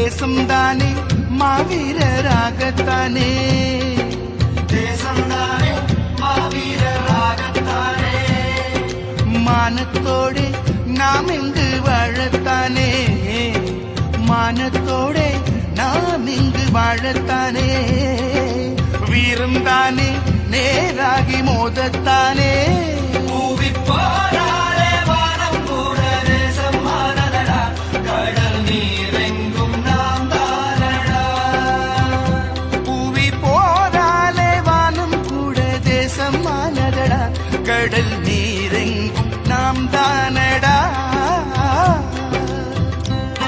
தேசம்தானே மாவீரராகத்தானே, தேசம்தானே மாவீரராகத்தானே, மானத்தோடு நாம் இங்கு வாழத்தானே, மானத்தோடு நாம் இங்கு வாழத்தானே, வீரம்தானே நேராகி மோதத்தானே, பூவிப்பார்